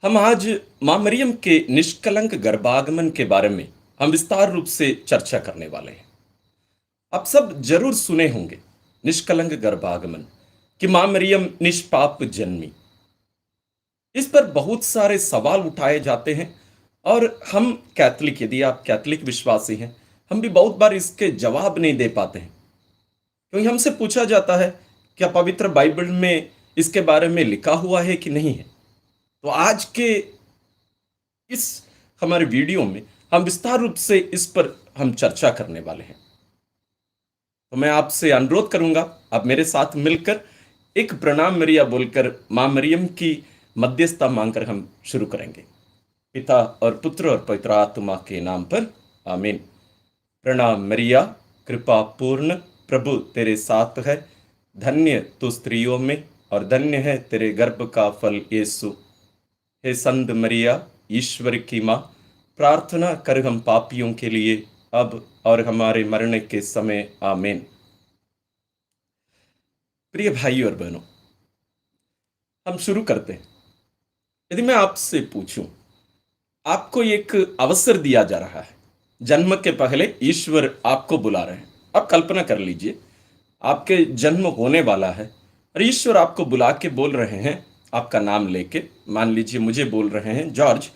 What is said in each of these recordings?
हम आज मां मरियम के निष्कलंक गर्भागमन के बारे में हम विस्तार रूप से चर्चा करने वाले हैं। आप सब जरूर सुने होंगे निष्कलंक गर्भागमन कि मां मरियम निष्पाप जन्मी। इस पर बहुत सारे सवाल उठाए जाते हैं और हम कैथलिक, यदि आप कैथलिक विश्वासी हैं, हम भी बहुत बार इसके जवाब नहीं दे पाते हैं, क्योंकि हमसे पूछा जाता है क्या पवित्र बाइबल में इसके बारे में लिखा हुआ है कि नहीं है। तो आज के इस हमारे वीडियो में हम विस्तार रूप से इस पर हम चर्चा करने वाले हैं। तो मैं आपसे अनुरोध करूंगा, आप मेरे साथ मिलकर एक प्रणाम मरिया बोलकर मां मरियम की मध्यस्थता मांगकर हम शुरू करेंगे। पिता और पुत्र और पवित्र आत्मा के नाम पर आमीन। प्रणाम मरिया, कृपा पूर्ण, प्रभु तेरे साथ है। धन्य तू स्त्रियों में और धन्य है तेरे गर्भ का फल यीशु। हे संत मरिया, ईश्वर की माँ, प्रार्थना कर हम पापियों के लिए, अब और हमारे मरने के समय आमीन। प्रिय भाई और बहनों, हम शुरू करते हैं। यदि मैं आपसे पूछूं, आपको एक अवसर दिया जा रहा है, जन्म के पहले ईश्वर आपको बुला रहे हैं। आप कल्पना कर लीजिए, आपके जन्म होने वाला है और ईश्वर आपको बुला के बोल रहे हैं, आपका नाम लेके, मान लीजिए मुझे बोल रहे हैं, जॉर्ज,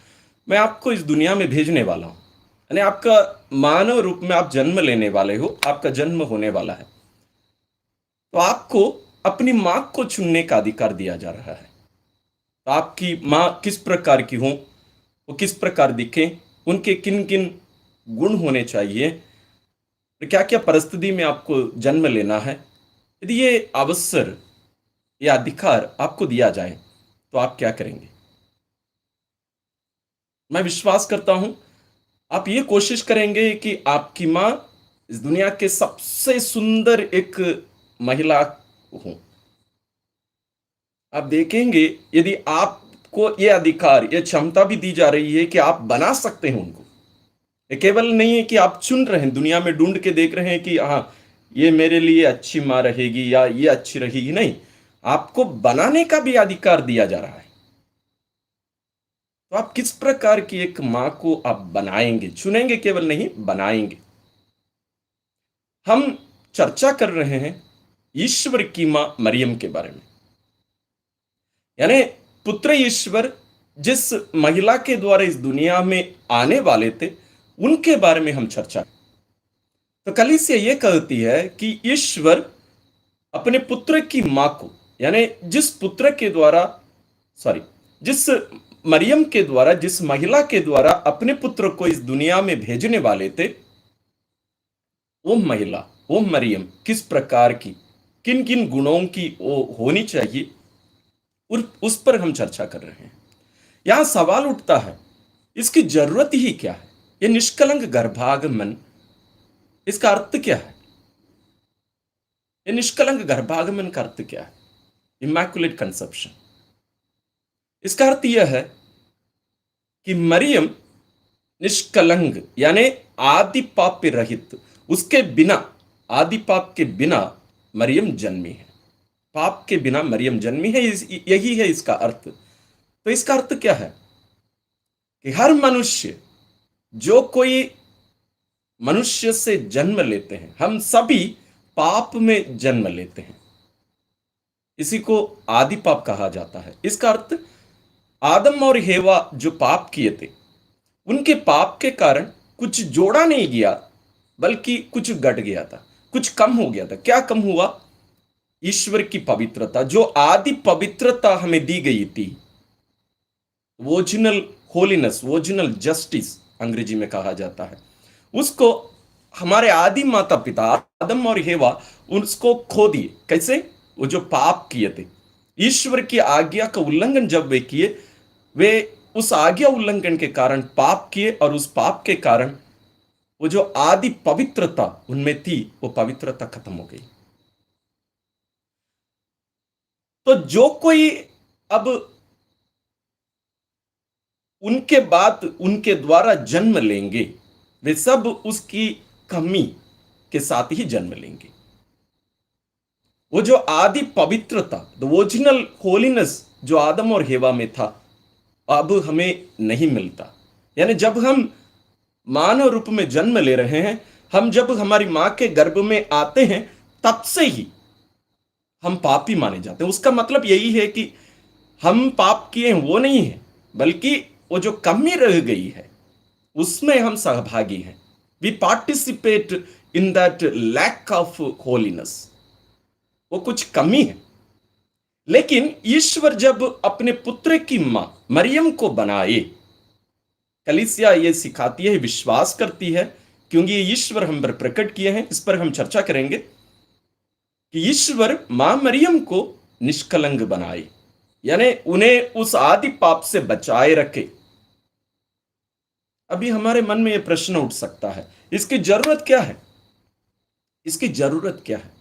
मैं आपको इस दुनिया में भेजने वाला हूं। यानी आपका मानव रूप में आप जन्म लेने वाले हो, आपका जन्म होने वाला है। तो आपको अपनी मां को चुनने का अधिकार दिया जा रहा है। तो आपकी मां किस प्रकार की हो, वो किस प्रकार दिखे, उनके किन किन गुण होने चाहिए, क्या क्या परिस्थिति में आपको जन्म लेना है। यदि ये अवसर या अधिकार आपको दिया जाए तो आप क्या करेंगे? मैं विश्वास करता हूं आप ये कोशिश करेंगे कि आपकी मां इस दुनिया के सबसे सुंदर एक महिला हो। आप देखेंगे, यदि आपको ये अधिकार, ये क्षमता भी दी जा रही है कि आप बना सकते हैं उनको। ये केवल नहीं है कि आप चुन रहे हैं, दुनिया में ढूंढ के देख रहे हैं कि हाँ ये मेरे लिए अच्छी मां रहेगी या ये अच्छी रहेगी, नहीं, आपको बनाने का भी अधिकार दिया जा रहा है। तो आप किस प्रकार की एक मां को आप बनाएंगे, चुनेंगे केवल नहीं, बनाएंगे। हम चर्चा कर रहे हैं ईश्वर की मां मरियम के बारे में, यानी पुत्र ईश्वर जिस महिला के द्वारा इस दुनिया में आने वाले थे, उनके बारे में हम चर्चा। तो कलीसिया ये कहती है कि ईश्वर अपने पुत्र की मां को, यानी जिस पुत्र के द्वारा, सॉरी, जिस मरियम के द्वारा, जिस महिला के द्वारा अपने पुत्र को इस दुनिया में भेजने वाले थे, वो महिला, वो मरियम किस प्रकार की, किन किन गुणों की वो होनी चाहिए, और उस पर हम चर्चा कर रहे हैं। यहां सवाल उठता है, इसकी जरूरत ही क्या है? ये निष्कलंक गर्भागमन, इसका अर्थ क्या है? ये निष्कलंक गर्भागमन का अर्थ क्या है? Immaculate conception. इसका अर्थ यह है कि मरियम निष्कलंक, यानी आदि पाप रहित, उसके बिना, आदि पाप के बिना मरियम जन्मी है। पाप के बिना मरियम जन्मी है, यही है इसका अर्थ। तो इसका अर्थ क्या है कि हर मनुष्य, जो कोई मनुष्य से जन्म लेते हैं, हम सभी पाप में जन्म लेते हैं। इसी को आदि पाप कहा जाता है। इसका अर्थ आदम और हेवा जो पाप किए थे, उनके पाप के कारण कुछ जोड़ा नहीं गया, बल्कि कुछ घट गया था, कुछ कम हो गया था। क्या कम हुआ? ईश्वर की पवित्रता, जो आदि पवित्रता हमें दी गई थी, वोजिनल होलीनेस, वोजिनल जस्टिस अंग्रेजी में कहा जाता है, उसको हमारे आदि माता पिता आदम और हेवा उसको खो दिए। कैसे? वो जो पाप किए थे, ईश्वर की आज्ञा का उल्लंघन जब वे किए, वे उस आज्ञा उल्लंघन के कारण पाप किए, और उस पाप के कारण वो जो आदि पवित्रता उनमें थी, वो पवित्रता खत्म हो गई। तो जो कोई अब उनके बाद उनके द्वारा जन्म लेंगे, वे सब उसकी कमी के साथ ही जन्म लेंगे। वो जो आदि पवित्रता, द ओरिजिनल होलीनेस जो आदम और हेवा में था, अब हमें नहीं मिलता। यानी जब हम मानव रूप में जन्म ले रहे हैं, हम जब हमारी मां के गर्भ में आते हैं, तब से ही हम पापी माने जाते हैं। उसका मतलब यही है कि हम पाप किए हैं वो नहीं है, बल्कि वो जो कमी रह गई है उसमें हम सहभागी हैं। We participate in that lack of holiness. वो कुछ कमी है। लेकिन ईश्वर जब अपने पुत्र की मां मरियम को बनाए, कलीसिया ये सिखाती है, विश्वास करती है, क्योंकि ये ईश्वर हम पर प्रकट किए हैं, इस पर हम चर्चा करेंगे कि ईश्वर मां मरियम को निष्कलंक बनाए, यानी उन्हें उस आदि पाप से बचाए रखे। अभी हमारे मन में यह प्रश्न उठ सकता है, इसकी जरूरत क्या है? इसकी जरूरत क्या है?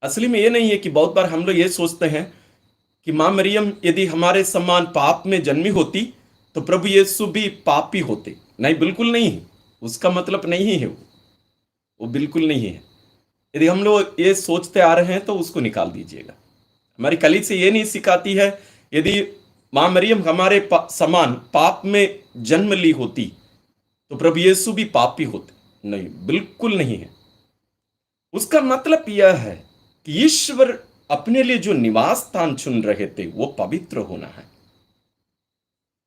असली में यह नहीं है कि बहुत बार हम लोग ये सोचते हैं कि मां मरियम यदि हमारे समान पाप में जन्मी होती तो प्रभु यीशु भी पापी होते। नहीं, बिल्कुल नहीं है। उसका मतलब नहीं है वो बिल्कुल नहीं है। यदि हम लोग ये सोचते आ रहे हैं तो उसको निकाल दीजिएगा। हमारी कलीग से ये नहीं सिखाती है यदि मां मरियम हमारे समान पाप में जन्म ली होती तो प्रभु यीशु भी पापी होते। नहीं, बिल्कुल नहीं है। उसका मतलब यह है कि ईश्वर अपने लिए जो निवास स्थान चुन रहे थे वो पवित्र होना है।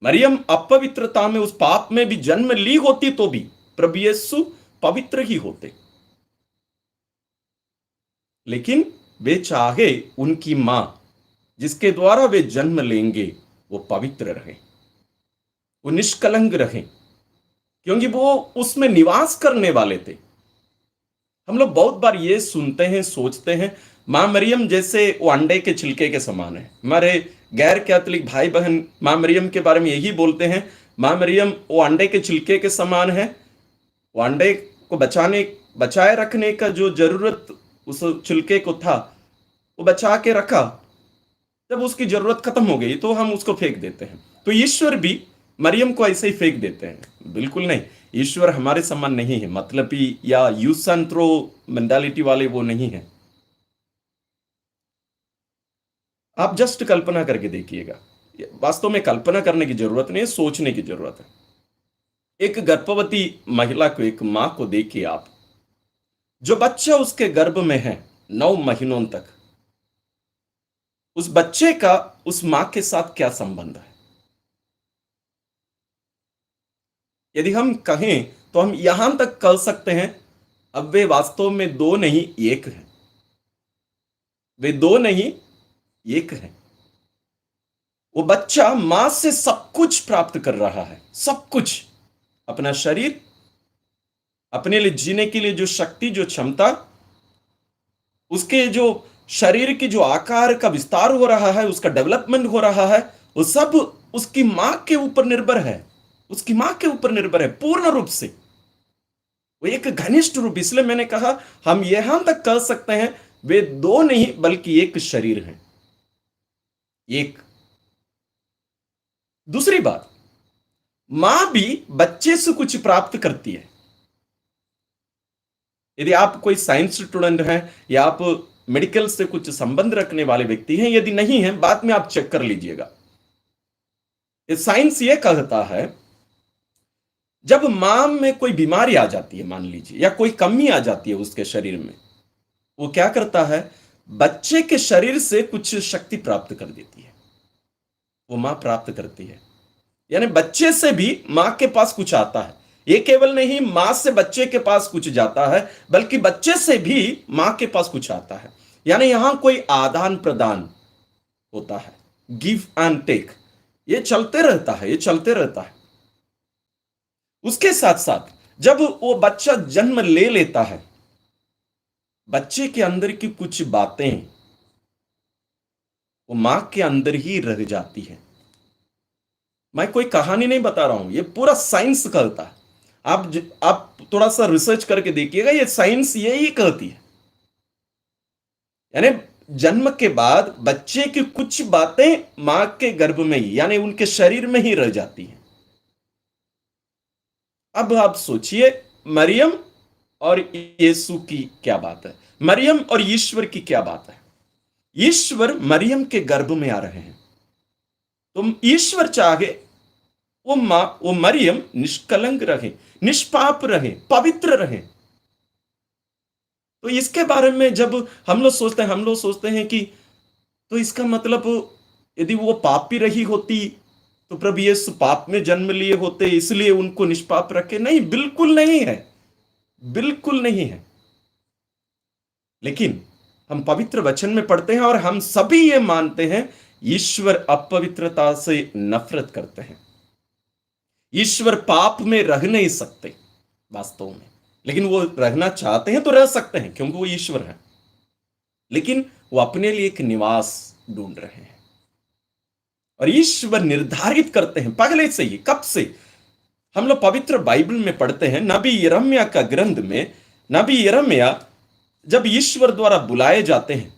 मरियम अपवित्रता में, उस पाप में भी जन्म ली होती तो भी प्रभु यीशु पवित्र ही होते। लेकिन वे चाहे उनकी मां जिसके द्वारा वे जन्म लेंगे वो पवित्र रहे, वो निष्कलंक रहे, क्योंकि वो उसमें निवास करने वाले थे। हम लोग बहुत बार ये सुनते हैं, सोचते हैं मां मरियम जैसे वो अंडे के छिलके के समान है। हमारे गैर कैथोलिक भाई बहन मां मरियम के बारे में यही बोलते हैं, मां मरियम वो अंडे के छिलके के समान है। वो अंडे को बचाए रखने का जो जरूरत उस छिलके को था वो बचा के रखा, जब उसकी जरूरत खत्म हो गई तो हम उसको फेंक देते हैं। तो ईश्वर भी मरियम को ऐसे ही फेंक देते हैं? बिल्कुल नहीं। ईश्वर हमारे समान नहीं है, मतलब या यूज एंड थ्रो मेंटालिटी वाले वो नहीं है। आप जस्ट कल्पना करके देखिएगा, वास्तव में कल्पना करने की जरूरत नहीं है, सोचने की जरूरत है। एक गर्भवती महिला को, एक मां को देखिए आप, जो बच्चा उसके गर्भ में है 9 महीनों तक, उस बच्चे का उस मां के साथ क्या संबंध है? यदि हम कहें तो हम यहां तक कह सकते हैं, अब वे वास्तव में दो नहीं एक हैं। वे दो नहीं एक हैं। वो बच्चा मां से सब कुछ प्राप्त कर रहा है, सब कुछ। अपना शरीर, अपने लिए जीने के लिए जो शक्ति, जो क्षमता, उसके जो शरीर की जो आकार का विस्तार हो रहा है, उसका डेवलपमेंट हो रहा है, वो सब उसकी मां के ऊपर निर्भर है। उसकी मां के ऊपर निर्भर है पूर्ण रूप से। वो एक घनिष्ठ रूप, इसलिए मैंने कहा हम यहां तक कह सकते हैं वे दो नहीं बल्कि एक शरीर हैं। एक दूसरी बात, मां भी बच्चे से कुछ प्राप्त करती है। यदि आप कोई साइंस स्टूडेंट हैं या आप मेडिकल से कुछ संबंध रखने वाले व्यक्ति हैं, यदि नहीं है बाद में आप चेक कर लीजिएगा। साइंस ये कहता है जब मां में कोई बीमारी आ जाती है, मान लीजिए, या कोई कमी आ जाती है उसके शरीर में, वो क्या करता है, बच्चे के शरीर से कुछ शक्ति प्राप्त कर देती है। वो मां प्राप्त करती है, यानी बच्चे से भी मां के पास कुछ आता है। ये केवल नहीं मां से बच्चे के पास कुछ जाता है, बल्कि बच्चे से भी मां के पास कुछ आता है। यानी यहां कोई आदान प्रदान होता है, गिव एंड टेक। ये चलते रहता है, ये चलते रहता है। उसके साथ साथ जब वो बच्चा जन्म ले लेता है, बच्चे के अंदर की कुछ बातें वो मां के अंदर ही रह जाती है। मैं कोई कहानी नहीं बता रहा हूं, ये पूरा साइंस कहता है। आप थोड़ा सा रिसर्च करके देखिएगा, ये साइंस यही कहती है। यानी जन्म के बाद बच्चे की कुछ बातें मां के गर्भ में ही, यानी उनके शरीर में ही रह जाती हैं। अब आप सोचिए मरियम और यीशु की क्या बात है, मरियम और ईश्वर की क्या बात है। ईश्वर मरियम के गर्भ में आ रहे हैं। तो ईश्वर चाहे वो मरियम निष्कलंक रहे, निष्पाप रहे, पवित्र रहे। तो इसके बारे में जब हम लोग सोचते हैं कि तो इसका मतलब यदि वो पापी रही होती तो प्रभु यीशु पाप में जन्म लिए होते इसलिए उनको निष्पाप रखे। नहीं, बिल्कुल नहीं है, बिल्कुल नहीं है। लेकिन हम पवित्र वचन में पढ़ते हैं और हम सभी ये मानते हैं ईश्वर अपवित्रता से नफरत करते हैं। ईश्वर पाप में रह नहीं सकते वास्तव में, लेकिन वो रहना चाहते हैं तो रह सकते हैं क्योंकि वो ईश्वर है। लेकिन वो अपने लिए एक निवास ढूंढ रहे हैं और ईश्वर निर्धारित करते हैं पहले से ही। कब से? हम लोग पवित्र बाइबल में पढ़ते हैं, नबी यिर्मयाह का ग्रंथ में, नबी यिर्मयाह जब ईश्वर द्वारा बुलाए जाते हैं,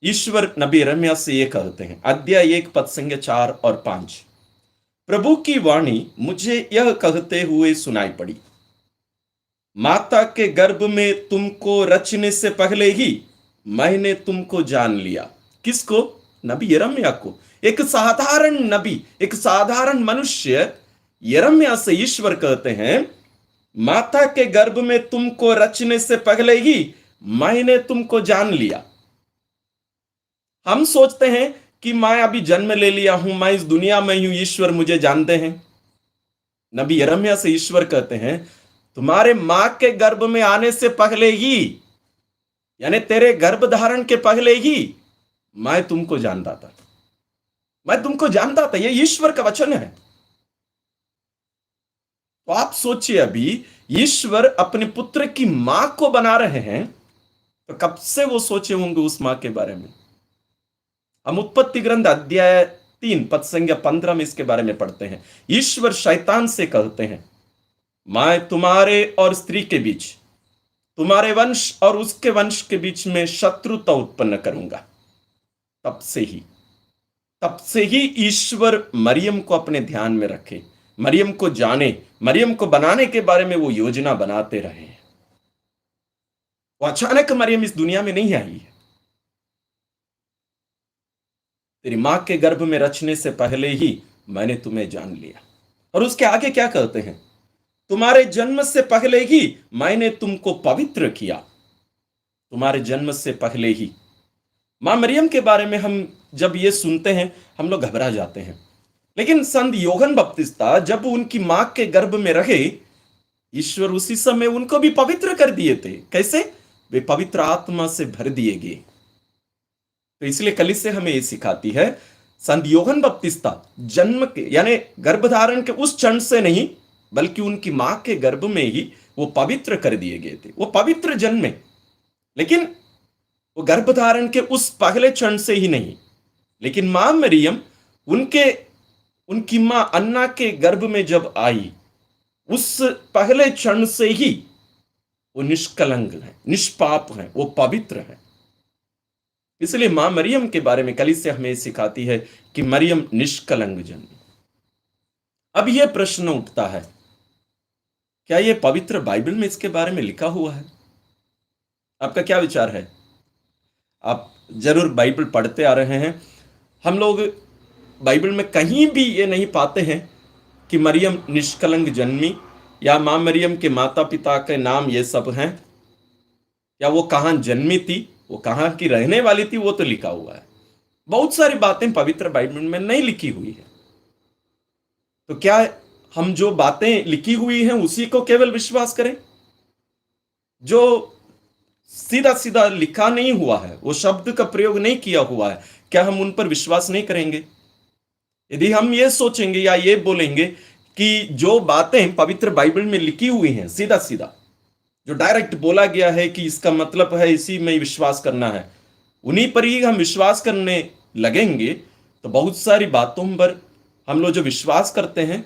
ईश्वर नबी यिर्मयाह से ये कहते हैं, अध्याय 1 पद संख्या 4 और 5, प्रभु की वाणी मुझे यह कहते हुए सुनाई पड़ी, माता के गर्भ में तुमको रचने से पहले ही मैंने तुमको जान लिया। किसको? नबी यिर्मयाह को। एक साधारण नबी, एक साधारण मनुष्य यिर्मयाह से ईश्वर कहते हैं, माता के गर्भ में तुमको रचने से पहले ही मैंने तुमको जान लिया। हम सोचते हैं कि मैं अभी जन्म ले लिया हूं, मैं इस दुनिया में हूं, ईश्वर मुझे जानते हैं। नबी यिर्मयाह से ईश्वर कहते हैं, तुम्हारे मां के गर्भ में आने से पहले ही, यानी तेरे गर्भ धारण के पहले ही मैं तुमको जानता था, मैं तुमको जानता था। यह ईश्वर का वचन है। तो आप सोचिए, अभी ईश्वर अपने पुत्र की मां को बना रहे हैं, तो कब से वो सोचे होंगे उस मां के बारे में। हम उत्पत्ति ग्रंथ अध्याय 3 पद संख्या 15 में इसके बारे में पढ़ते हैं। ईश्वर शैतान से कहते हैं, मैं तुम्हारे और स्त्री के बीच, तुम्हारे वंश और उसके वंश के बीच में शत्रुता उत्पन्न करूंगा। तब से ही ईश्वर मरियम को अपने ध्यान में रखे, मरियम को जाने, मरियम को बनाने के बारे में वो योजना बनाते रहे हैं। वो अचानक मरियम इस दुनिया में नहीं आई है। तेरी मां के गर्भ में रचने से पहले ही मैंने तुम्हें जान लिया। और उसके आगे क्या कहते हैं? तुम्हारे जन्म से पहले ही मैंने तुमको पवित्र किया। तुम्हारे जन्म से पहले ही। मां मरियम के बारे में हम जब ये सुनते हैं हम लोग घबरा जाते हैं। लेकिन संत यूहन्ना बपतिस्ता जब उनकी मां के गर्भ में रहे, ईश्वर उसी समय उनको भी पवित्र कर दिए थे। कैसे? वे पवित्र आत्मा से भर दिए गए। तो इसलिए कलीसिया हमें ये सिखाती है, संत यूहन्ना बपतिस्ता जन्म के यानी गर्भधारण के उस क्षण से नहीं, बल्कि उनकी मां के गर्भ में ही वो पवित्र कर दिए गए थे। वो पवित्र जन्मे, लेकिन वो गर्भधारण के उस पहले क्षण से ही नहीं। लेकिन मां मरियम उनकी मां अन्ना के गर्भ में जब आई, उस पहले क्षण से ही वो निष्कलंक है, निष्पाप है, वो पवित्र है। इसलिए मां मरियम के बारे में कलीसिया हमें सिखाती है कि मरियम निष्कलंक जन्मी। अब यह प्रश्न उठता है, क्या यह पवित्र बाइबल में इसके बारे में लिखा हुआ है? आपका क्या विचार है? आप जरूर बाइबल पढ़ते आ रहे हैं। हम लोग बाइबल में कहीं भी ये नहीं पाते हैं कि मरियम निष्कलंक जन्मी, या मां मरियम के माता पिता के नाम ये सब हैं, या वो कहां जन्मी थी, वो कहां की रहने वाली थी, वो तो लिखा हुआ है। बहुत सारी बातें पवित्र बाइबल में नहीं लिखी हुई है। तो क्या हम जो बातें लिखी हुई हैं उसी को केवल विश्वास करें? जो सीधा सीधा लिखा नहीं हुआ है, वो शब्द का प्रयोग नहीं किया हुआ है, क्या हम उन पर विश्वास नहीं करेंगे? यदि हम ये सोचेंगे या ये बोलेंगे कि जो बातें पवित्र बाइबल में लिखी हुई हैं, सीधा सीधा जो डायरेक्ट बोला गया है कि इसका मतलब है इसी में विश्वास करना है, उन्हीं पर ही हम विश्वास करने लगेंगे, तो बहुत सारी बातों पर हम लोग जो विश्वास करते हैं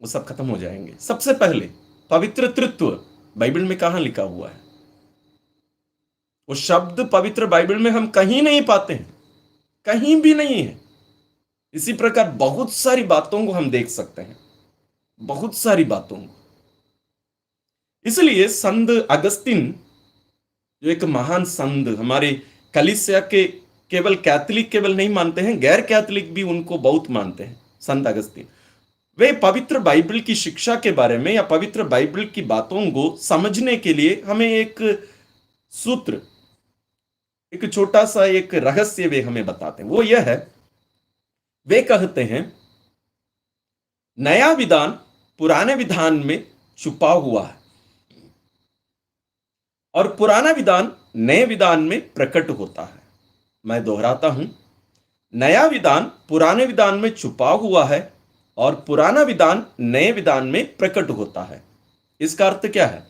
वो सब खत्म हो जाएंगे। सबसे पहले पवित्र तृत्व बाइबल में कहां लिखा हुआ है? वो शब्द पवित्र बाइबल में हम कहीं नहीं पाते हैं, कहीं भी नहीं है। इसी प्रकार बहुत सारी बातों को हम देख सकते हैं, बहुत सारी बातों को। इसलिए संत अगस्तिन जो एक महान संत हमारे कलीसिया के केवल कैथोलिक केवल नहीं मानते हैं, गैर कैथोलिक भी उनको बहुत मानते हैं, संत अगस्तीन। वे पवित्र बाइबल की शिक्षा के बारे में या पवित्र बाइबल की बातों को समझने के लिए हमें एक सूत्र, एक छोटा सा एक रहस्य वे हमें बताते हैं। वो यह है, वे कहते हैं नया विधान पुराने विधान में छुपा हुआ है और पुराना विधान नए विधान में प्रकट होता है। मैं दोहराता हूं, नया विधान पुराने विधान में छुपा हुआ है और पुराना विधान नए विधान में प्रकट होता है। इसका अर्थ क्या है?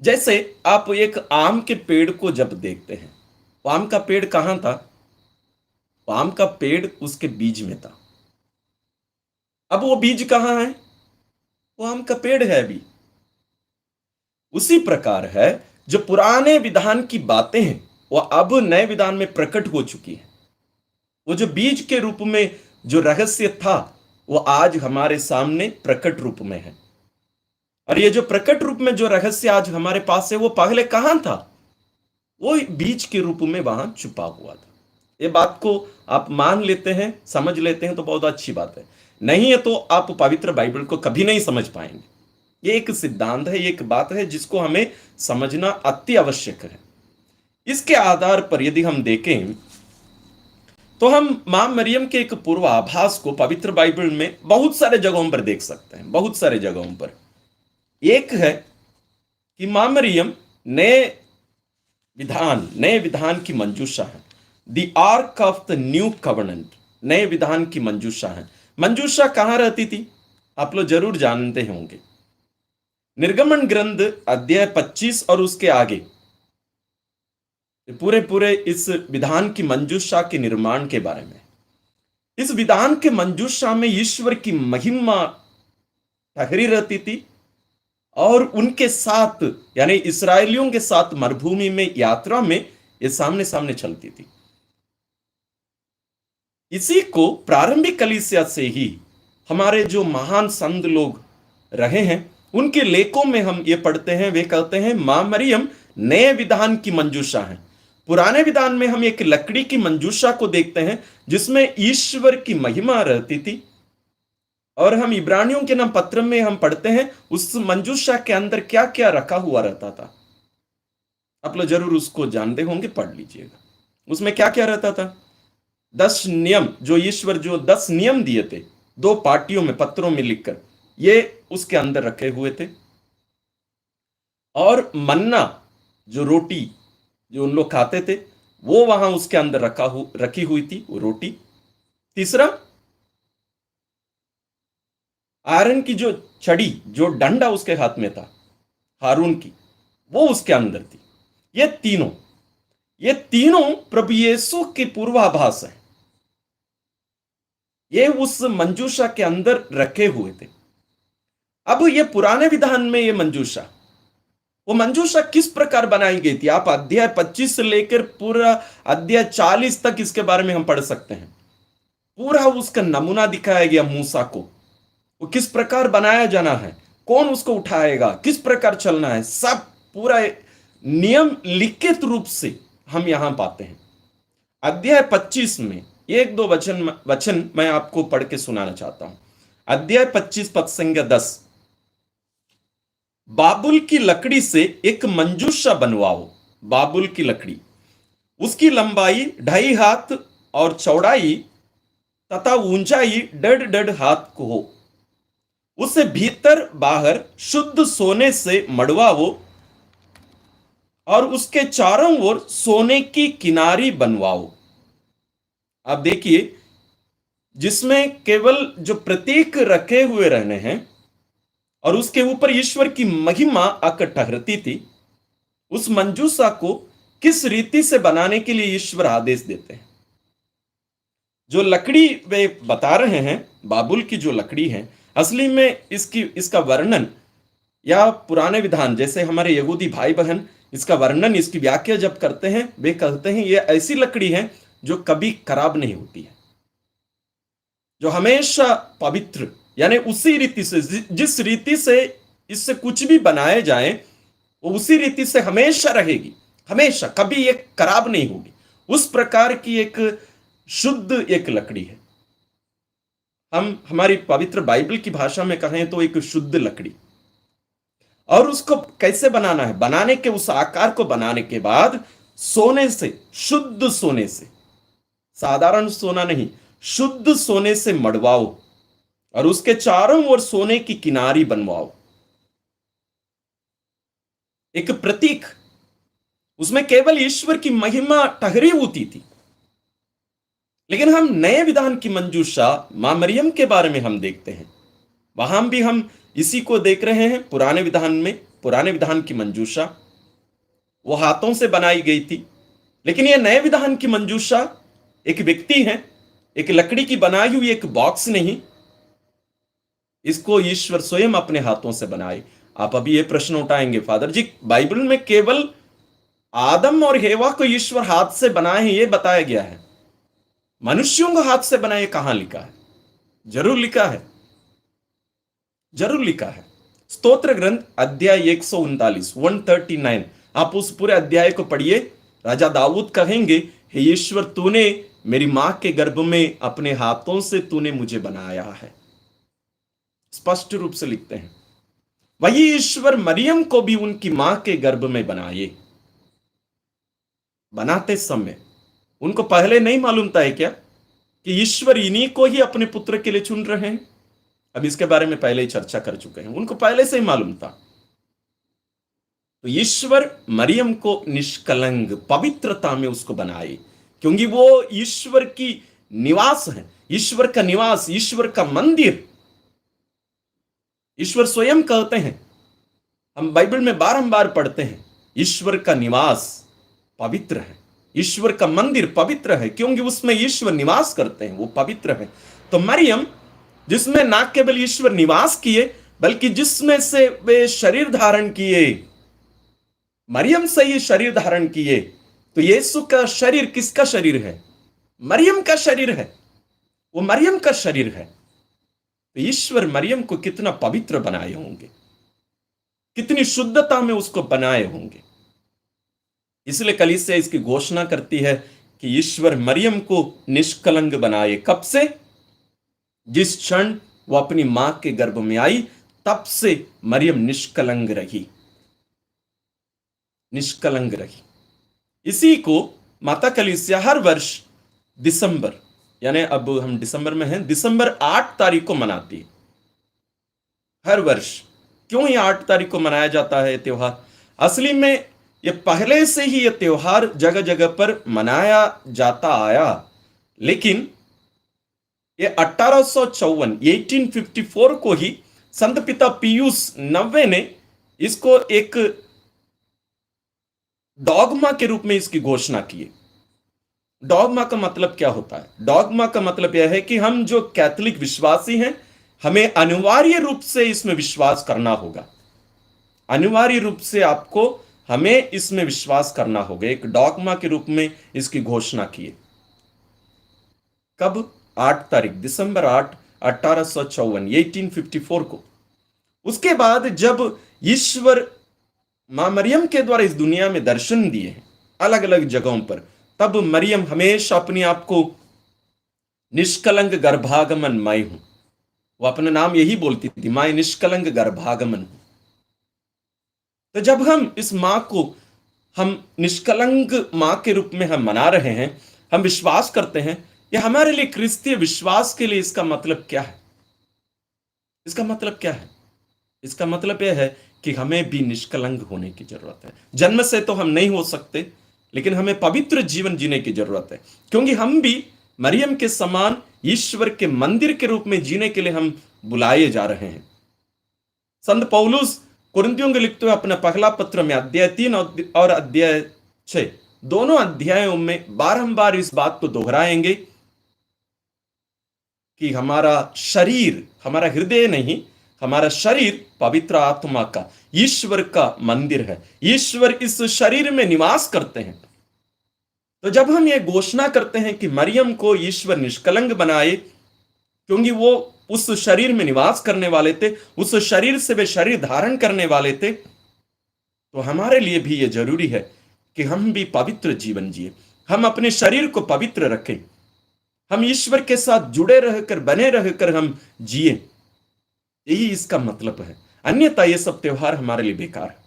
जैसे आप एक आम के पेड़ को जब देखते हैं, वो आम का पेड़ कहां था? वो आम का पेड़ उसके बीज में था। अब वो बीज कहां है? वो आम का पेड़ है अभी। उसी प्रकार है, जो पुराने विधान की बातें हैं वो अब नए विधान में प्रकट हो चुकी है। वो जो बीज के रूप में जो रहस्य था वो आज हमारे सामने प्रकट रूप में है। और ये जो प्रकट रूप में जो रहस्य आज हमारे पास है वो पहले कहां था? वो बीज के रूप में वहां छुपा हुआ था। ये बात को आप मान लेते हैं, समझ लेते हैं तो बहुत अच्छी बात है, नहीं है तो आप पवित्र बाइबल को कभी नहीं समझ पाएंगे। ये एक सिद्धांत है, ये एक बात है जिसको हमें समझना अति आवश्यक है। इसके आधार पर यदि हम देखें तो हम मां मरियम के एक पूर्वाभास को पवित्र बाइबल में बहुत सारे जगहों पर देख सकते हैं, बहुत सारे जगहों पर। एक है कि मां मरियम नए विधान की मंजूषा है, the arc of the new covenant, नए विधान की मंजूषा है। मंजूषा कहां रहती थी? आप लोग जरूर जानते होंगे, निर्गमन ग्रंथ अध्याय 25 और उसके आगे पूरे इस विधान की मंजूषा के निर्माण के बारे में। इस विधान के मंजूषा में ईश्वर की महिमा ठहरी रहती थी और उनके साथ यानी इस्राएलियों के साथ मरुभूमि में यात्रा में ये सामने सामने चलती थी। इसी को प्रारंभिक कलीसिया से ही हमारे जो महान संत लोग रहे हैं उनके लेखों में हम ये पढ़ते हैं, वे कहते हैं मां मरियम नए विधान की मंजूषा है। पुराने विधान में हम एक लकड़ी की मंजूषा को देखते हैं जिसमें ईश्वर की महिमा रहती थी, और हम इब्रानियों के नाम पत्र में हम पढ़ते हैं उस मंजूषा के अंदर क्या क्या रखा हुआ रहता था। आप लोग जरूर उसको जानते होंगे, पढ़ लीजिएगा। उसमें क्या क्या रहता था? 10 नियम, जो ईश्वर जो 10 नियम दिए थे 2 पाटियों में पत्रों में लिखकर, ये उसके अंदर रखे हुए थे। और मन्ना जो रोटी जो उन लोग खाते थे वो वहां उसके अंदर रखी हुई थी, वो रोटी। तीसरा, आयरन की जो छड़ी, जो डंडा उसके हाथ में था हारून की, वो उसके अंदर थी। ये तीनों प्रभु यीशु की पूर्वाभास है। ये उस मंजूषा के अंदर रखे हुए थे। अब ये पुराने विधान में ये मंजूषा, वो मंजूषा किस प्रकार बनाई गई थी? आप अध्याय 25 से लेकर पूरा अध्याय 40 तक इसके बारे में हम पढ़ सकते हैं। पूरा उसका नमूना दिखाया गया मूसा को, वो किस प्रकार बनाया जाना है, कौन उसको उठाएगा, किस प्रकार चलना है, सब पूरा नियम लिखित रूप से हम यहां पाते हैं। अध्याय 25 में 1-2 वचन मैं आपको पढ़ के सुनाना चाहता हूं। अध्याय 25 पद संख्या 10, बाबुल की लकड़ी से एक मंजूषा बनवाओ। बाबुल की लकड़ी, उसकी लंबाई 2.5 हाथ और चौड़ाई तथा ऊंचाई 1.5 हाथ को हो। उसे भीतर बाहर शुद्ध सोने से मड़वाओ और उसके चारों ओर सोने की किनारी बनवाओ। आप देखिए, जिसमें केवल जो प्रतीक रखे हुए रहने हैं और उसके ऊपर ईश्वर की महिमा आकर ठहरती थी, उस मंजूषा को किस रीति से बनाने के लिए ईश्वर आदेश देते हैं। जो लकड़ी वे बता रहे हैं, बाबुल की जो लकड़ी है, असली में इसका वर्णन या पुराने विधान जैसे हमारे यहूदी भाई बहन इसका वर्णन, इसकी व्याख्या जब करते हैं, वे कहते हैं ये ऐसी लकड़ी है जो कभी खराब नहीं होती है, जो हमेशा पवित्र, यानी उसी रीति से, जिस रीति से इससे कुछ भी बनाए जाए वो उसी रीति से हमेशा रहेगी, हमेशा कभी ये खराब नहीं होगी। उस प्रकार की एक शुद्ध एक लकड़ी है। हम हमारी पवित्र बाइबल की भाषा में कहें तो एक शुद्ध लकड़ी। और उसको कैसे बनाना है? बनाने के उस आकार को बनाने के बाद सोने से, शुद्ध सोने से, साधारण सोना नहीं, शुद्ध सोने से मड़वाओ और उसके चारों ओर सोने की किनारी बनवाओ। एक प्रतीक, उसमें केवल ईश्वर की महिमा ठहरी होती थी। लेकिन हम नए विधान की मंजूषा मां मरियम के बारे में हम देखते हैं, वहां भी हम इसी को देख रहे हैं। पुराने विधान में, पुराने विधान की मंजूषा वो हाथों से बनाई गई थी, लेकिन यह नए विधान की मंजूषा एक व्यक्ति है, एक लकड़ी की बनाई हुई एक बॉक्स नहीं, इसको ईश्वर स्वयं अपने हाथों से बनाए। आप अभी ये प्रश्न उठाएंगे, फादर जी बाइबल में केवल आदम और हेवा को ईश्वर हाथ से बनाए हैं ये बताया गया है, मनुष्यों को हाथ से बनाए कहां लिखा है? जरूर लिखा है, जरूर लिखा है। स्तोत्र ग्रंथ अध्याय 139, आप उस पूरे अध्याय को पढ़िए। राजा दाऊद कहेंगे, हे ईश्वर, तूने मेरी मां के गर्भ में अपने हाथों से तूने मुझे बनाया है। स्पष्ट रूप से लिखते हैं। वही ईश्वर मरियम को भी उनकी मां के गर्भ में बनाए। बनाते समय उनको पहले नहीं मालूम था क्या कि ईश्वर इन्हीं को ही अपने पुत्र के लिए चुन रहे हैं? अब इसके बारे में पहले ही चर्चा कर चुके हैं, उनको पहले से ही मालूम था। तो ईश्वर मरियम को निष्कलंक पवित्रता में उसको बनाए, क्योंकि वो ईश्वर की निवास है, ईश्वर का निवास, ईश्वर का मंदिर। ईश्वर स्वयं कहते हैं, हम बाइबल में बारंबार पढ़ते हैं, ईश्वर का निवास पवित्र है, ईश्वर का मंदिर पवित्र है, क्योंकि उसमें ईश्वर निवास करते हैं, वो पवित्र है। तो मरियम, जिसमें ना केवल ईश्वर निवास किए, बल्कि जिसमें से वे शरीर धारण किए, मरियम से ही शरीर धारण किए। तो यीशु का शरीर किसका शरीर है? मरियम का शरीर है, वो मरियम का शरीर है। तो ईश्वर मरियम को कितना पवित्र बनाए होंगे, कितनी शुद्धता में उसको बनाए होंगे। इसलिए कलीसिया इसकी घोषणा करती है कि ईश्वर मरियम को निष्कलंक बनाए। कब से? जिस क्षण वो अपनी मां के गर्भ में आई, तब से मरियम निष्कलंक रही, निष्कलंक रही। इसी को माता कलीसिया हर वर्ष दिसंबर, यानी अब हम दिसंबर में हैं, दिसंबर 8 तारीख को मनाती है हर वर्ष। क्यों ये 8 तारीख को मनाया जाता है त्योहार? असली में ये पहले से ही ये त्योहार जगह जगह पर मनाया जाता आया, लेकिन ये 1854 को ही संत पिता पियूस 9वें ने इसको एक डॉगमा के रूप में इसकी घोषणा की। डॉगमा का मतलब क्या होता है? डॉगमा का मतलब यह है कि हम जो कैथोलिक विश्वासी हैं, हमें अनिवार्य रूप से इसमें विश्वास करना होगा, अनिवार्य रूप से आपको हमें इसमें विश्वास करना होगा। एक डॉगमा के रूप में इसकी घोषणा की। कब? 8 तारीख, दिसंबर 8, 1854, 1854 को। उसके बाद जब ईश्वर मां मरियम के द्वारा इस दुनिया में दर्शन दिए हैं अलग अलग जगहों पर, तब मरियम हमेशा अपने आप को निष्कलंक गर्भागमन मैं हूं, वो अपना नाम यही बोलती थी, मैं निष्कलंक गर्भागमन हूं। तो जब हम इस मां को हम निष्कलंक मां के रूप में हम मना रहे हैं, हम विश्वास करते हैं, यह हमारे लिए क्रिस्तीय विश्वास के लिए इसका मतलब क्या है? इसका मतलब क्या है? इसका मतलब यह है कि हमें भी निष्कलंक होने की जरूरत है। जन्म से तो हम नहीं हो सकते, लेकिन हमें पवित्र जीवन जीने की जरूरत है, क्योंकि हम भी मरियम के समान ईश्वर के मंदिर के रूप में जीने के लिए हम बुलाए जा रहे हैं। संत पौलुस कुरिन्थियों को लिखते हुए अपना पहला पत्र में अध्याय 3 और अध्याय 6, दोनों अध्यायों में बारंबार इस बात को दोहराएंगे कि हमारा शरीर, हमारा हृदय नहीं, हमारा शरीर पवित्र आत्मा का, ईश्वर का मंदिर है। ईश्वर इस शरीर में निवास करते हैं। तो जब हम ये घोषणा करते हैं कि मरियम को ईश्वर निष्कलंक बनाए, क्योंकि वो उस शरीर में निवास करने वाले थे, उस शरीर से वे शरीर धारण करने वाले थे, तो हमारे लिए भी ये जरूरी है कि हम भी पवित्र जीवन जिए, हम अपने शरीर को पवित्र रखें, हम ईश्वर के साथ जुड़े रहकर, बने रहकर हम जिए। यही इसका मतलब है, अन्यथा ये सब त्योहार हमारे लिए बेकार है।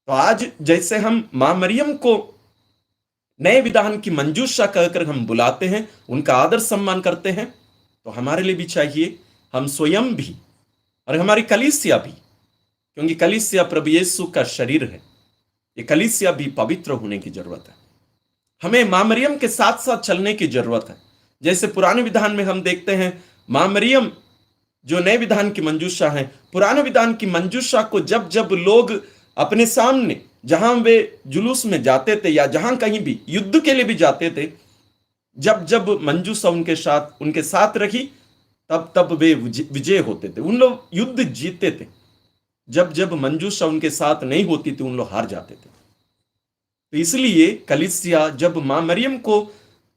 तो आज जैसे हम मां मरियम को नए विधान की मंजूषा कहकर हम बुलाते हैं, उनका आदर सम्मान करते हैं, तो हमारे लिए भी चाहिए हम स्वयं भी और हमारी कलीसिया भी, क्योंकि कलीसिया प्रभु यीशु का शरीर है, ये कलीसिया भी पवित्र होने की जरूरत है। हमें मां मरियम के साथ साथ चलने की जरूरत है। जैसे पुराने विधान में हम देखते हैं, मां मरियम जो नए विधान की मंजूषा है, पुराने विधान की मंजूषा को जब जब लोग अपने सामने, जहां वे जुलूस में जाते थे या जहां कहीं भी युद्ध के लिए भी जाते थे, जब जब मंजूषा उनके साथ रही, तब तब वे विजय होते थे, उन लोग युद्ध जीतते थे। जब जब मंजूषा उनके साथ नहीं होती थी, उन लोग हार जाते थे। तो इसलिए कलीसिया जब मां मरियम को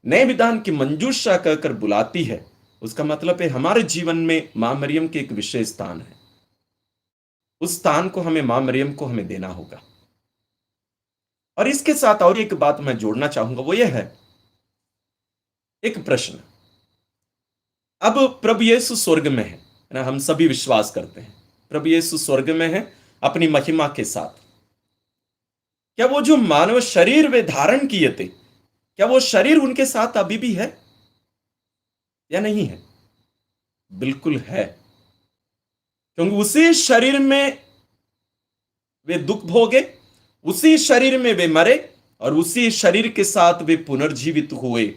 नए विधान की मंजूषा कहकर बुलाती है, उसका मतलब है हमारे जीवन में मां मरियम के एक विशेष स्थान है। उस स्थान को हमें, मां मरियम को हमें देना होगा। और इसके साथ और एक बात मैं जोड़ना चाहूंगा, वो ये है, एक प्रश्न। अब प्रभु यीशु स्वर्ग में है ना, हम सभी विश्वास करते हैं प्रभु यीशु स्वर्ग में है अपनी महिमा के साथ। क्या वो जो मानव शरीर वे धारण किए थे, क्या वो शरीर उनके साथ अभी भी है या नहीं है? बिल्कुल है, क्योंकि उसी शरीर में वे दुख भोगे, उसी शरीर में वे मरे और उसी शरीर के साथ वे पुनर्जीवित हुए।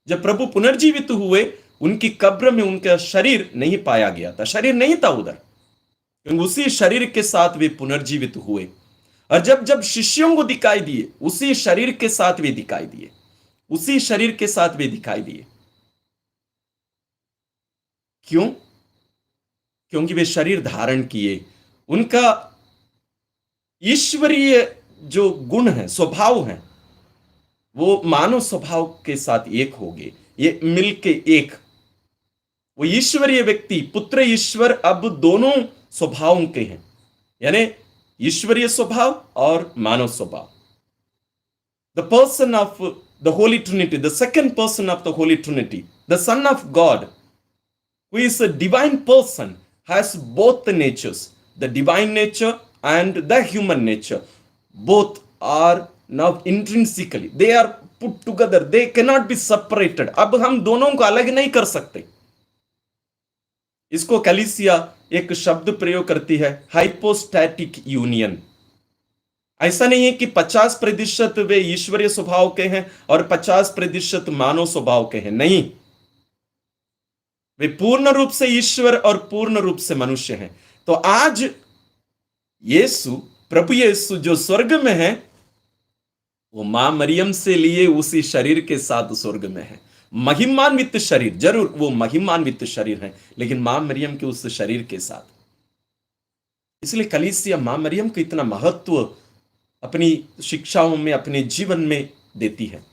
जब प्रभु पुनर्जीवित हुए, उनकी कब्र में उनका शरीर नहीं पाया गया था, शरीर नहीं था उधर, क्योंकि उसी शरीर के साथ वे पुनर्जीवित हुए। और जब जब शिष्यों को दिखाई दिए, उसी शरीर के साथ वे दिखाई दिए, उसी शरीर के साथ वे दिखाई दिए। क्यों? क्योंकि वे शरीर धारण किए, उनका ईश्वरीय जो गुण है, स्वभाव है, वो मानव स्वभाव के साथ एक हो गए, ये मिलके एक। वो ईश्वरीय व्यक्ति, पुत्र ईश्वर, अब दोनों स्वभावों के हैं, यानी ईश्वरीय स्वभाव और मानव स्वभाव। The person of the Holi Trinity, the second person of the Holi Trinity, the son of God, who is a divine person, has both the natures, the divine nature and the human nature. Both are now intrinsically, they are put together, they cannot be separated. अब हम दोनों को अलग नहीं कर सकते। इसको कलीसिया एक शब्द प्रयोग करती है, हाइपोस्टैटिक यूनियन। ऐसा नहीं है कि 50% वे ईश्वरीय स्वभाव के हैं और 50% मानव स्वभाव के हैं, नहीं, वे पूर्ण रूप से ईश्वर और पूर्ण रूप से मनुष्य हैं। तो आज यीशु, प्रभु यीशु जो स्वर्ग में है, वो मां मरियम से लिए उसी शरीर के साथ स्वर्ग में है। महिमान्वित शरीर, जरूर वो महिमान्वित शरीर है, लेकिन मां मरियम के उस शरीर के साथ। इसलिए कलीसिया मां मरियम को इतना महत्व अपनी शिक्षाओं में, अपने जीवन में देती है।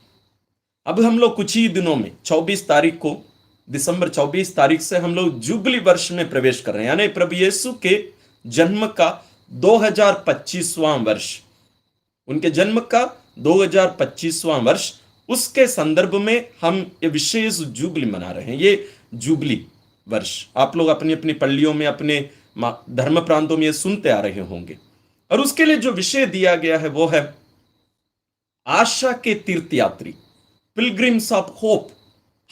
अब हम लोग कुछ ही दिनों में 24 तारीख को, दिसंबर 24 तारीख से हम लोग जुबली वर्ष में प्रवेश कर रहे हैं, यानी प्रभु यीशु के जन्म का 2025वां वर्ष, उनके जन्म का 2025वां वर्ष, उसके संदर्भ में हम ये विशेष जुबली मना रहे हैं। ये जुबली वर्ष आप लोग अपनी अपनी पल्लियों में, अपने धर्म प्रांतों में ये सुनते आ रहे होंगे। और उसके लिए जो विषय दिया गया है वो है आशा के तीर्थयात्री, पिलग्रिम्स ऑफ होप।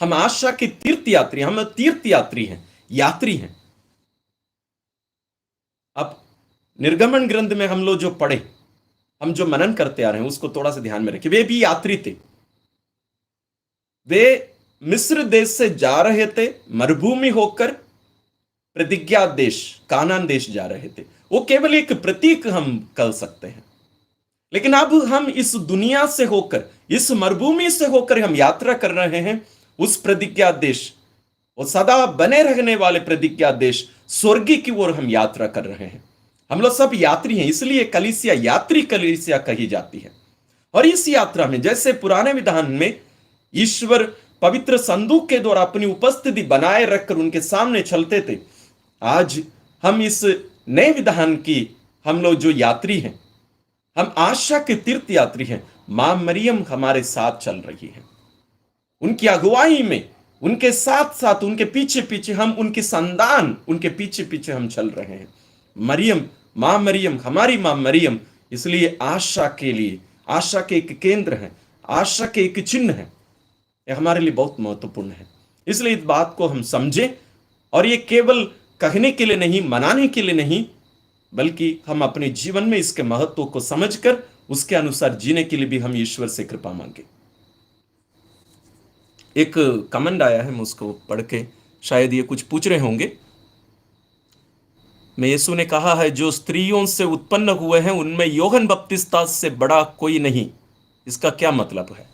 हम आशा के तीर्थयात्री, हम तीर्थयात्री हैं, यात्री हैं। अब निर्गमन ग्रंथ में हम लोग जो पढ़े, हम जो मनन करते आ रहे हैं, उसको थोड़ा सा ध्यान में रखिए। वे भी यात्री थे, वे मिस्र देश से जा रहे थे, मरुभूमि होकर प्रतिज्ञा देश, कानान देश जा रहे थे। वो केवल एक प्रतीक हम कह सकते हैं, लेकिन अब हम इस दुनिया से होकर, इस मरुभूमि से होकर हम यात्रा कर रहे हैं उस प्रतिज्ञा देश, वो सदा बने रहने वाले प्रतिज्ञा देश, स्वर्ग की ओर हम यात्रा कर रहे हैं। हम लोग सब यात्री हैं, इसलिए कलीसिया यात्री कलीसिया कही जाती है। और इस यात्रा में, जैसे पुराने विधान में ईश्वर पवित्र संदूक के द्वारा अपनी उपस्थिति बनाए रखकर उनके सामने चलते थे, आज हम इस नए विधान की हम लोग जो यात्री हैं, हम आशा के तीर्थ यात्री हैं। मां मरियम हमारे साथ चल रही है, उनकी अगुवाई में, उनके साथ साथ, उनके पीछे पीछे हम, उनकी संतान, उनके पीछे पीछे हम चल रहे हैं। मरियम, मां मरियम, हमारी मां मरियम, इसलिए आशा के लिए, आशा के एक केंद्र है, आशा के एक चिन्ह है। यह हमारे लिए बहुत महत्वपूर्ण है। इसलिए इस बात को हम समझें, और ये केवल कहने के लिए नहीं, मनाने के लिए नहीं, बल्कि हम अपने जीवन में इसके महत्व को समझकर उसके अनुसार जीने के लिए भी हम ईश्वर से कृपा मांगे। एक कमेंट आया है, मैं उसको पढ़ के, शायद ये कुछ पूछ रहे होंगे। में यीशु ने कहा है, जो स्त्रियों से उत्पन्न हुए हैं उनमें यूहन्ना बपतिस्ता से बड़ा कोई नहीं। इसका क्या मतलब है?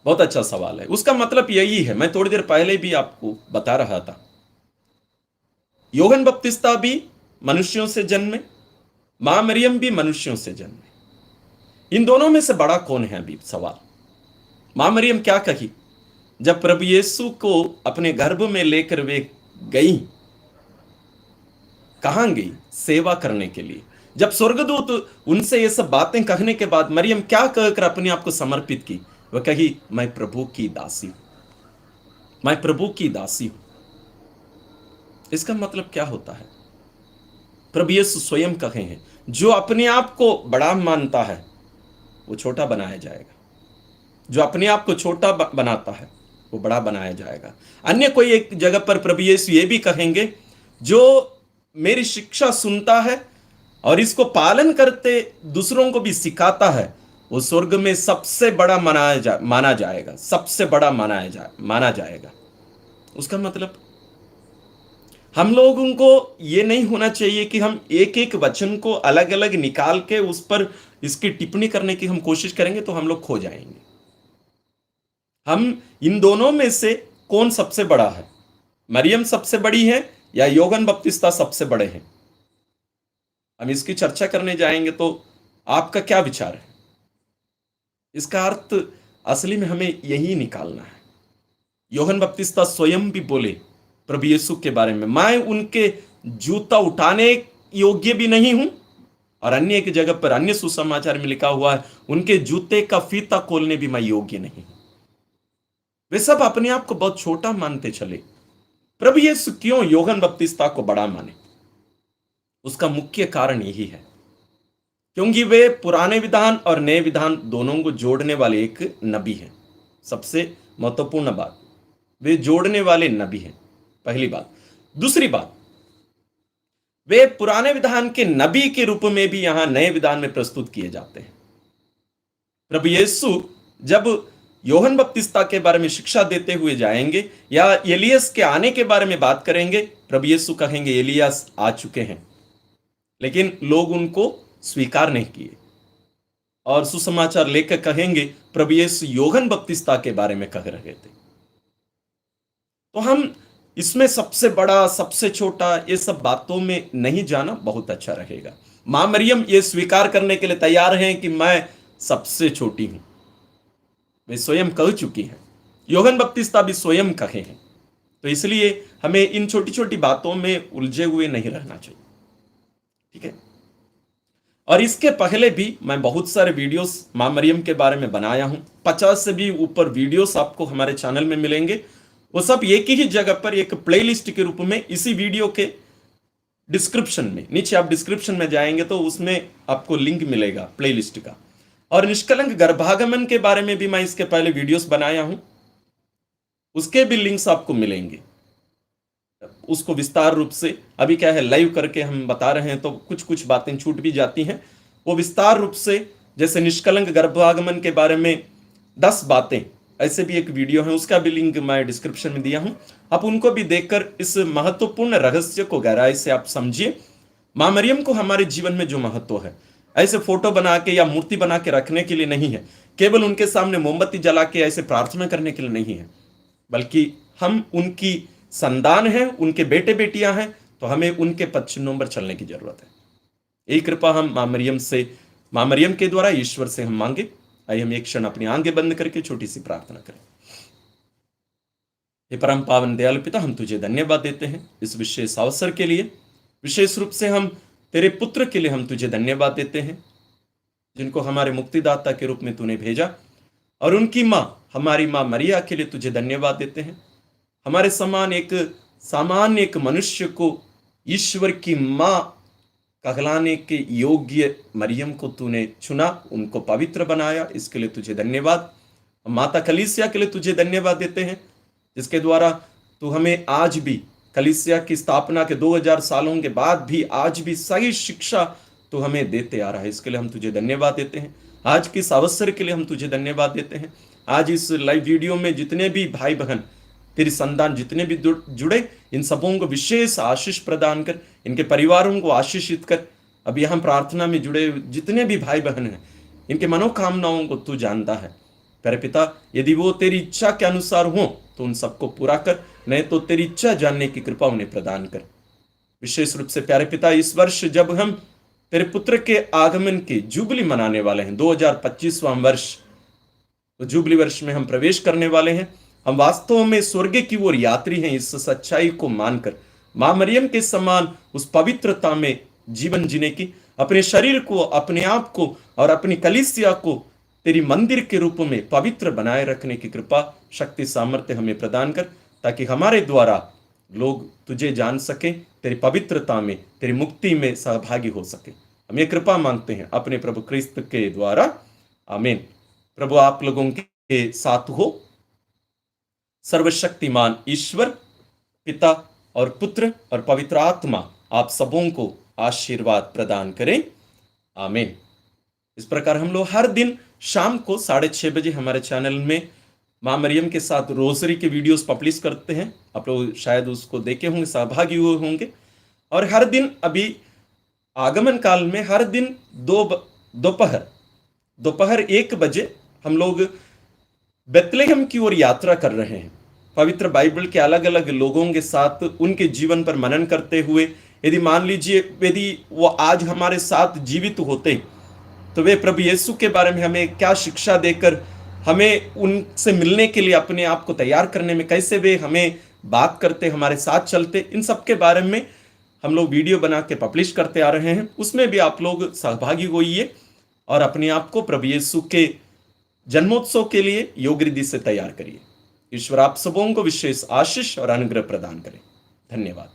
बहुत अच्छा सवाल है। उसका मतलब यही है, मैं थोड़ी देर पहले भी आपको बता रहा था। यूहन्ना बपतिस्ता भी मनुष्यों से जन्मे, मां मरियम भी मनुष्यों से जन्मे। इन दोनों में से बड़ा कौन है? अभी सवाल। मां मरियम क्या कही जब प्रभु यीशु को अपने गर्भ में लेकर वे गई? कहां गई? सेवा करने के लिए। जब स्वर्गदूत उनसे ये सब बातें कहने के बाद मरियम क्या कहकर अपने आप को समर्पित की? वह कही, मैं प्रभु की दासी हूं, मैं प्रभु की दासी हूं। इसका मतलब क्या होता है? प्रभु यीशु स्वयं कहे हैं, जो अपने आप को बड़ा मानता है वो छोटा बनाया जाएगा, जो अपने आप को छोटा बनाता है वो बड़ा बनाया जाएगा। अन्य कोई एक जगह पर प्रभु यीशु ये भी कहेंगे, जो मेरी शिक्षा सुनता है और इसको पालन करते दूसरों को भी सिखाता है, वो स्वर्ग में सबसे बड़ा माना जाएगा, सबसे बड़ा माना जाएगा। उसका मतलब हम लोगों को ये नहीं होना चाहिए कि हम एक एक वचन को अलग अलग निकाल के उस पर इसकी टिप्पणी करने की हम कोशिश करेंगे तो हम लोग खो जाएंगे। हम इन दोनों में से कौन सबसे बड़ा है? मरियम सबसे बड़ी है या यूहन्ना बपतिस्ता सबसे बड़े हैं? हम इसकी चर्चा करने जाएंगे तो आपका क्या विचार है? इसका अर्थ असली में हमें यही निकालना है। यूहन्ना बपतिस्ता स्वयं भी बोले प्रभु यीशु के बारे में, मैं उनके जूता उठाने योग्य भी नहीं हूं, और अन्य एक जगह पर, अन्य सुसमाचार में लिखा हुआ है, उनके जूते का फीता खोलने भी मैं योग्य नहीं हूं। वे सब अपने आप को बहुत छोटा मानते चले। प्रभु यीशु क्यों यूहन्ना बपतिस्ता को बड़ा माने? उसका मुख्य कारण यही है, क्योंकि वे पुराने विधान और नए विधान दोनों को जोड़ने वाले एक नबी हैं। सबसे महत्वपूर्ण बात, वे जोड़ने वाले नबी हैं, पहली बात। दूसरी बात, वे पुराने विधान के नबी के रूप में भी यहां नए विधान में प्रस्तुत किए जाते हैं। प्रभु यीशु जब यूहन्ना बपतिस्ता के बारे में शिक्षा देते हुए जाएंगे या एलियस के आने के बारे में बात करेंगे, प्रभु यीशु कहेंगे एलियस आ चुके हैं, लेकिन लोग उनको स्वीकार नहीं किए। और सुसमाचार लेकर कहेंगे प्रभु यीशु यूहन्ना बपतिस्ता के बारे में कह रहे थे। तो हम इसमें सबसे बड़ा, सबसे छोटा, ये सब बातों में नहीं जाना बहुत अच्छा रहेगा। मां मरियम ये स्वीकार करने के लिए तैयार हैं कि मैं सबसे छोटी हूं, वे स्वयं कह चुकी हैं। यूहन्ना बपतिस्ता भी स्वयं कहे हैं। तो इसलिए हमें इन छोटी छोटी बातों में उलझे हुए नहीं रहना चाहिए, ठीक है। और इसके पहले भी मैं बहुत सारे वीडियोस मां मरियम के बारे में बनाया हूं। 50 से भी ऊपर वीडियोस आपको हमारे चैनल में मिलेंगे। वो सब एक ही जगह पर एक प्लेलिस्ट के रूप में इसी वीडियो के डिस्क्रिप्शन में, नीचे आप डिस्क्रिप्शन में जाएंगे तो उसमें आपको लिंक मिलेगा प्लेलिस्ट का। और निष्कलंक गर्भागमन के बारे में भी मैं इसके पहले वीडियोस बनाया हूं, उसके भी लिंक्स आपको मिलेंगे। उसको विस्तार रूप से, अभी क्या है लाइव करके हम बता रहे हैं तो कुछ कुछ बातें छूट भी जाती हैं। वो विस्तार रूप से, जैसे निष्कलंक गर्भागमन के बारे में 10 बातें, ऐसे भी एक वीडियो है, उसका भी लिंक मैं डिस्क्रिप्शन में दिया हूं। आप उनको भी देखकर इस महत्वपूर्ण रहस्य को गहराई से आप समझिए। मां मरियम को हमारे जीवन में जो महत्व है, ऐसे फोटो बना के या मूर्ति बना के रखने के लिए नहीं है, केवल उनके सामने मोमबत्ती जला के ऐसे प्रार्थना करने के लिए नहीं है, बल्कि हम उनकी संतान हैं, उनके बेटे बेटियां हैं, तो हमें उनके पद चिन्हों पर चलने की जरूरत है। यही कृपा हम मां मरियम के द्वारा ईश्वर से हम मांगे। आइए हम एक क्षण अपनी आंखें बंद करके छोटी सी प्रार्थना करें। हे परम पावन दयालु पिता, हम तुझे धन्यवाद देते हैं इस विशेष अवसर के लिए। विशेष रूप से हम तेरे पुत्र के लिए हम तुझे धन्यवाद देते हैं। जिनको हमारे मुक्तिदाता के रूप में तूने भेजा, और उनकी माँ हमारी माँ मरिया के लिए तुझे धन्यवाद देते हैं। हमारे समान एक सामान्य एक मनुष्य को ईश्वर की माँ कहलाने के योग्य मरियम को तूने चुना, उनको पवित्र बनाया, इसके लिए तुझे धन्यवाद। माता कलीसिया के लिए तुझे धन्यवाद देते हैं, जिसके द्वारा तू हमें आज भी कलीसिया की स्थापना के 2000 सालों के बाद भी आज भी सही शिक्षा तो हमें देते आ रहा है। इसके लिए हम तुझे धन्यवाद देते हैं। आज के इस अवसर के लिए हम तुझे धन्यवाद देते हैं। आज इस लाइव वीडियो में जितने भी भाई बहन तेरी संतान जितने भी जुड़े, इन सबों को विशेष आशीष प्रदान कर, इनके परिवारों को आशीषित कर। अब यहाँ प्रार्थना में जुड़े जितने भी भाई बहन हैं, इनके मनोकामनाओं को तू जानता है। प्यारे पिता, यदि वो तेरी इच्छा के अनुसार हो तो उन सबको पूरा कर, नहीं तो तेरी इच्छा जानने की कृपा उन्हें प्रदान कर। विशेष रूप से प्यारे पिता, इस वर्ष जब हम तेरे पुत्र के आगमन की जुबली मनाने वाले हैं, 2025वां वर्ष, तो जुबली वर्ष में हम प्रवेश करने वाले हैं। हम वास्तव में स्वर्ग की ओर यात्री हैं। इस सच्चाई को मानकर मां मरियम के समान उस पवित्रता में जीवन जीने की, अपने शरीर को, अपने आप को और अपनी कलीसिया को तेरी मंदिर के रूप में पवित्र बनाए रखने की कृपा, शक्ति, सामर्थ्य हमें प्रदान कर, ताकि हमारे द्वारा लोग तुझे जान सके, तेरी पवित्रता में, तेरी मुक्ति में सहभागी हो सके। हम ये कृपा मांगते हैं अपने प्रभु क्रिस्त के द्वारा, आमीन। प्रभु आप लोगों के साथ हो। सर्वशक्तिमान ईश्वर पिता और पुत्र और पवित्र आत्मा आप सबों को आशीर्वाद प्रदान करें, आमीन। इस प्रकार हम लोग हर दिन शाम को 6:30 बजे हमारे चैनल में मां मरियम के साथ रोजरी के वीडियोस पब्लिश करते हैं। आप लोग शायद उसको देखे होंगे, सहभागी हुए होंगे। और हर दिन अभी आगमन काल में हर दिन दोपहर 1 बजे हम लोग बेथलेहम की ओर यात्रा कर रहे हैं। पवित्र बाइबल के अलग अलग लोगों के साथ उनके जीवन पर मनन करते हुए, यदि मान लीजिए यदि वो आज हमारे साथ जीवित होते तो वे प्रभु यीशु के बारे में हमें क्या शिक्षा देकर, हमें उनसे मिलने के लिए अपने आप को तैयार करने में कैसे वे हमें बात करते, हमारे साथ चलते, इन सब के बारे में हम लोग वीडियो बना के पब्लिश करते आ रहे हैं। उसमें भी आप लोग सहभागी होइए और अपने आप को प्रभु यीशु के जन्मोत्सव के लिए योग्य रीति से तैयार करिए। ईश्वर आप सबों को विशेष आशीष और अनुग्रह प्रदान करें। धन्यवाद।